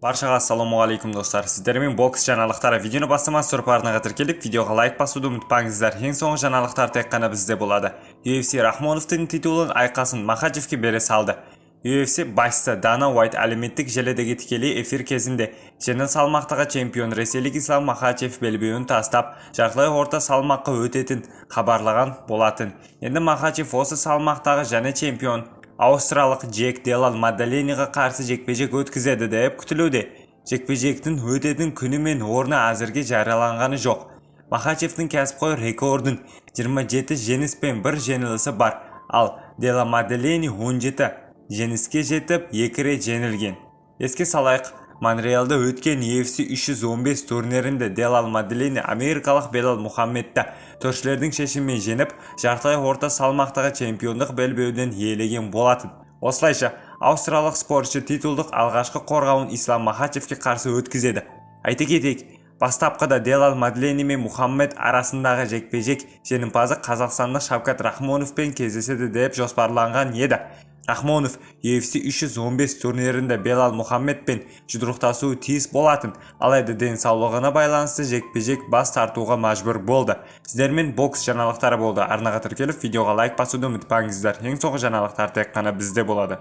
Баршаға ассалаумағалейкум достар. Сіздермен бокс жаңалықтары видеоны бастамас тұрып арнаға тіркеліп, видеоға лайк басуды ұмытпаңыздар. Ең соңғы жаңалықтар тек қана бізде болады. UFC Рахмоновтың титулын Айқасын Махачевке бере салды. UFC басшысы Дана Уайт әлеуметтік желідегі тікелей эфир кезінде жеңіл салмақтағы чемпион ресейлік Ислам Махачев белбеуін тастап, жартылай орта салмаққа өтетін хабарлаған болатын. Енді Махачев осы салмақтағы жаңа чемпион Аустралиялық Джек Делал Мадаленеға қарсы жекпе-жек өткізеді деп күтілуде. Жекпе-жектің өтетін күні мен орны әзірге жарияланғаны жоқ. Махачевтің кәсіпқой рекордын 27 жеңіс пен 1 жеңілісі бар, ал Делал Мадалене 17 жеңіске жетіп 2 рет жеңілген. Еске салайық, Монреалда өткен UFC 315 турнирінде Делал Мадалене америкалық Белал Мухаммедті төртшілердің шешімімен жеңіп, жартылай орта салмақтағы чемпиондық белбеуден иелеген болатын. Осылайша, аустралиялық спортшы титулдық алғашқы қорғауын Ислам Махачевке қарсы өткізеді. Айта кетейік, бастапқыда Делал Мадалене мен Мухаммед арасындағы жекпе-жек жеңімпазы қазақстандық Шавкат Рахмоновпен кездеседі деп жоспарланған еді. Рахмонов UFC 315 турнирінде Белал Мухаммедпен жұдырықтасуы тиіс болатын, алайда денсаулығына байланысты жекпе-жек бас тартуға мәжбүр болды. Сіздермен бокс жаңалықтары болды. Арнаға тіркеліп, видеоға лайк басуды ұмытпаңыздар. Ең соңғы жаңалықтар тек қана бізде болады.